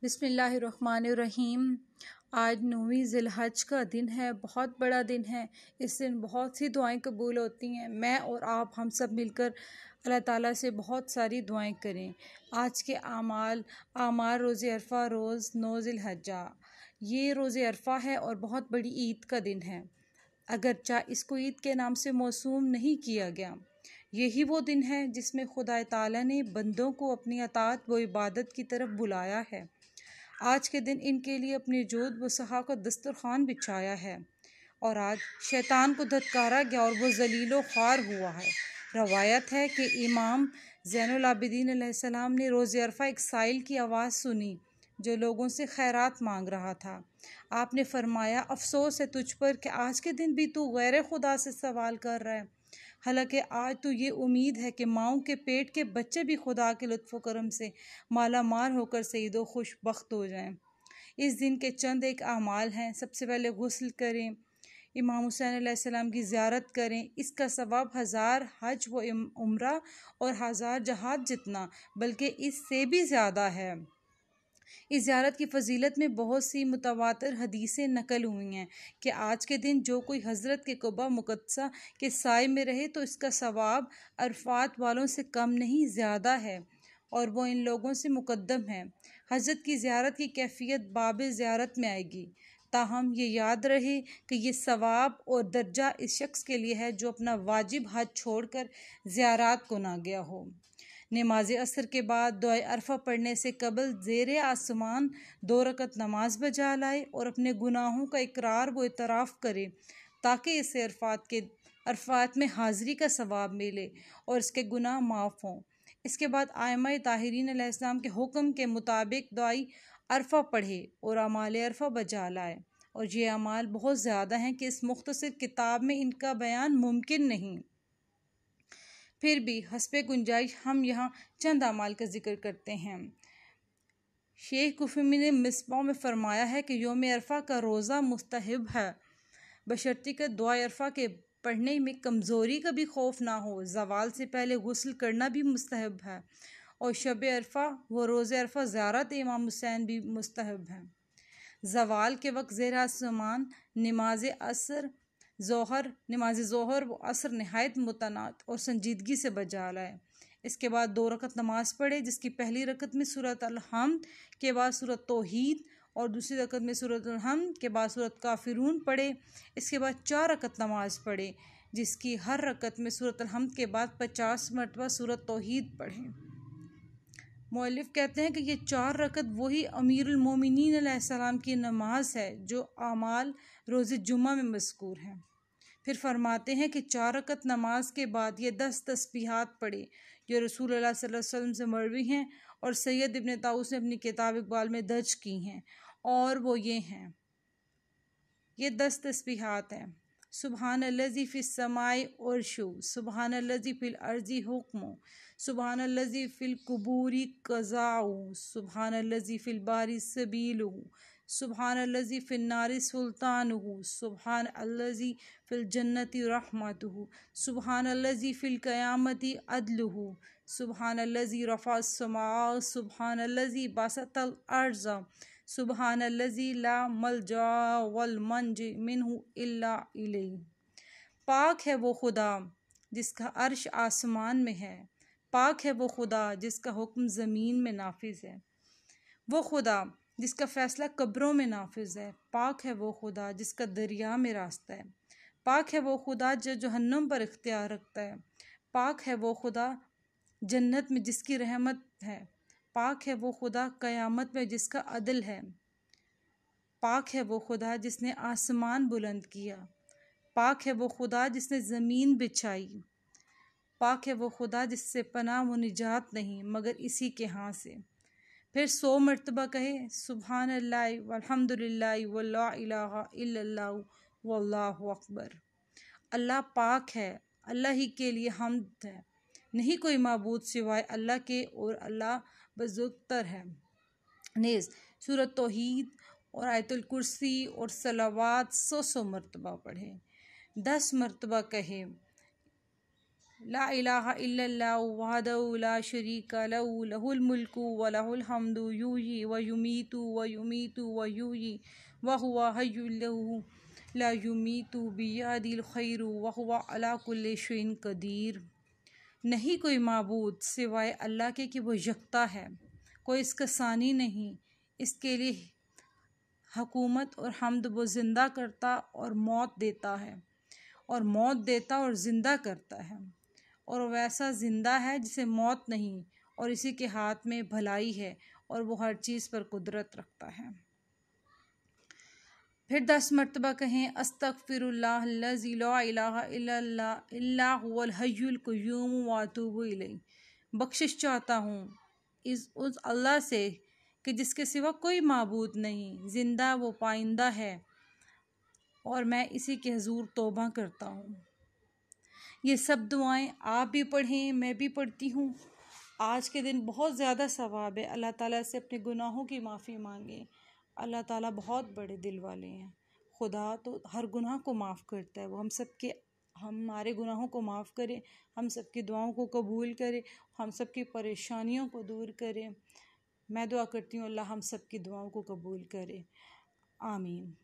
बिस्मिल्लाहिर्रहमानिर्रहीम। आज 9वीं ज़िलहज का दिन है, बहुत बड़ा दिन है। इस दिन बहुत सी दुआएं कबूल होती हैं। मैं और आप हम सब मिलकर अल्लाह ताला से बहुत सारी दुआएं करें। आज के आमार रोज़े अरफा रोज़ 9 ज़िलहज्जा, ये रोज़े अरफा है और बहुत बड़ी ईद का दिन है। अगरचा इसको ईद के नाम से मौसूम नहीं किया गया, यही वो दिन है जिसमें खुदा ताला ने बंदों को अपनी अताअत व इबादत की तरफ बुलाया है। आज के दिन इनके लिए अपनी जोद व सहा का दस्तरखान बिछाया है और आज शैतान को धत्कारा गया और वो जलीलो ख्वार हुआ है। रवायत है कि इमाम ज़ैनुल आबिदीन अलैहिस्सलाम ने रोज़े अरफा एक साइल की आवाज़ सुनी जो लोगों से खैरात मांग रहा था। आपने फरमाया, अफसोस है तुझ पर कि आज के दिन भी तू गैर खुदा से सवाल कर रहा है, हालांकि आज तो ये उम्मीद है कि माओं के पेट के बच्चे भी खुदा के लुत्फ़ करम से माला माल होकर सईद व खुशबख्त हो जाएं। इस दिन के चंद एक अमाल हैं। सबसे पहले गुस्ल करें, इमाम हुसैन अलैहिस्सलाम की ज़ियारत करें। इसका सवाब 1000 हज व उम्रा और 1000 जहाद जितना, बल्कि इससे भी ज़्यादा है। इस ज़ियारत की फ़जीलत में बहुत सी मुतवातिर हदीसें नकल हुई हैं कि आज के दिन जो कोई हज़रत के कुबा मुक़द्दसा के साए में रहे तो इसका सवाब अरफात वालों से कम नहीं ज़्यादा है और वो इन लोगों से मुक़द्दम है। हज़रत की ज़ियारत की कैफियत बाब ज़ियारत में आएगी। ताहम ये याद रहे कि ये सवाब और दर्जा इस शख्स के लिए है जो अपना वाजिब हज छोड़कर ज़ियारत को ना गया हो। नमाज असर के बाद दुआ अरफा पढ़ने से कबल ज़ेरे आसमान 2 रकत नमाज बजा लाए और अपने गुनाहों का इकरार व इतराफ़ करे ताकि इसे अरफात में हाज़री का सवाब मिले और इसके गुनाह माफ़ हों। इसके बाद आइमा ताहिरीन अलैहिस्सलाम के हुक्म के मुताबिक दुआई अरफा पढ़े और अमाल अरफा बजा लाए। और ये अमाल बहुत ज़्यादा हैं कि इस मुख्तसर किताब में इनका बयान मुमकिन नहीं। फिर भी हस्बे गुंजाइश हम यहाँ चंद अमाल का जिक्र करते हैं। शेख कुफमी ने मिसबाह में फरमाया है कि योम अरफा का रोज़ा मुस्तहब है, बशर्ती का दुआ अरफा के पढ़ने में कमज़ोरी का भी खौफ ना हो। ज़वाल से पहले गुस्ल करना भी मुस्तहब है और शब अरफा व रोज़े अरफा ज़ियारत इमाम हुसैन भी मुस्तहब है। ज़वाल के वक्त ज़ेर आसमान नमाज ज़ोहर व असर नहायत मुतनात और संजीदगी से बजा लाए। इसके बाद 2 रकत नमाज पढ़े, जिसकी पहली रकत में सूरत अल-हम्द के बाद सूरत तौहीद और दूसरी रकत में सूरत अल-हम्द के बाद सूरत काफिरून पढ़े। इसके बाद 4 रकत नमाज पढ़े, जिसकी हर रकत में सूरत अल-हम्द के बाद 50 मरतबा सूरत तौहीद पढ़े। मौलिफ कहते हैं कि ये 4 रकत वही अमीरुल मोमिनीन अलैहिस्सलाम की नमाज है जो आमाल रोज़े जुम्मा में मज़कूर है। फिर फरमाते हैं कि 4 रकत नमाज के बाद ये 10 तस्बीहात पढ़े जो रसूलुल्लाह सल्लल्लाहु अलैहि वसल्लम से मरवी हैं और सैयद इब्न ताऊस ने अपनी किताब इक़बाल में दर्ज की हैं, और वो ये हैं। ये 10 तस्बीहात हैं। सुबहानल्लज़ी फ़िस समाई अर्शु, सुबहानल्लज़ी फ़िल अर्ज़ी हुक्मु, सुबहानल्लज़ी फ़िल कुबूरी क़ज़ाउ, सुबहानल्लज़ी फ़िल बारी सबीलुहु, सुबहानल्लज़ी फ़िन नारि सुल्तानुहु, सुबहानल्लज़ी फ़िल जन्नति रहमतुहु, सुबहानल्लज़ी फ़िल क़यामति अदलुहु, सुबहानल्लज़ी रफ़अस समा, सुबहानल्लज़ी बसतल अर्ज़, सुबहानल्लज़ी ला मलजा वल मंज मिन्हु इल्ला इलैहि। पाक है वो खुदा जिसका अर्श आसमान में है, पाक है वो खुदा जिसका हुक्म ज़मीन में नाफिज है, वो खुदा जिसका फ़ैसला कब्रों में नाफिज है। पाक है वो खुदा जिसका दरिया में रास्ता है, पाक है वो खुदा जो जहन्नुम पर इख्तियार रखता है, पाक है वो खुदा जन्नत में जिसकी रहमत है, पाक है वो खुदा क़यामत में जिसका अदल है, पाक है वो खुदा जिसने आसमान बुलंद किया, पाक है वो खुदा जिसने ज़मीन बिछाई, पाक है वो खुदा जिससे पनाह व निजात नहीं मगर इसी के हाथ से। फिर 100 मरतबा कहे सुबहानल्लाहि वल्हम्दुलिल्लाहि वला इलाहा इल्लल्लाहु वल्लाहु अकबर। अल्लाह पाक है, अल्लाह ही के लिए हम्द है, नहीं कोई माबूद सिवाय अल्लाह के और अल्लाह बज़ुर्गतर है। नेज़ सूरत तौहीद और आयतुल कुर्सी और सलावात 100 मरतबा पढ़े। 10 मरतबा कहे ला इलाहा इल्लल्लाहु वहदहु ला शरीका लहु लहुल मुल्कु व लहुल हम्दु युहयी व युमीतु व युहयी व हुवा हय्युल ला युमीतु बियदिल खैरु व हुवा अला कुल्लि शैइन कदीर। नहीं कोई माबूद सिवाय अल्लाह के कि वो यकता है, कोई इसका सानी नहीं। इसके लिए हुकूमत और हम्द वो ज़िंदा करता और मौत देता है, और मौत देता और ज़िंदा करता है, और वैसा ज़िंदा है जिसे मौत नहीं, और इसी के हाथ में भलाई है और वो हर चीज़ पर कुदरत रखता है। फिर 10 मरतबा कहें अस्तगफिरुल्लाह अल्लज़ी ला इलाहा इल्ला हुवल हय्युल क़य्यूम व अतूबु इलैह। बख्शिश चाहता हूँ उस अल्लाह से कि जिसके सिवा कोई माबूद नहीं, ज़िंदा वो पाइंदा है, और मैं इसी के हुज़ूर तौबा करता हूँ। ये सब दुआएं आप भी पढ़ें, मैं भी पढ़ती हूँ। आज के दिन बहुत ज़्यादा सवाब है। अल्लाह ताला से अपने गुनाहों की माफ़ी मांगें। अल्लाह ताला बहुत बड़े दिल वाले हैं। खुदा तो हर गुनाह को माफ़ करता है। वो हमारे गुनाहों को माफ़ करे, हम सबकी दुआओं को कबूल करे, हम सबकी परेशानियों को दूर करे। मैं दुआ करती हूँ अल्लाह हम सबकी दुआओं को कबूल करे। आमीन।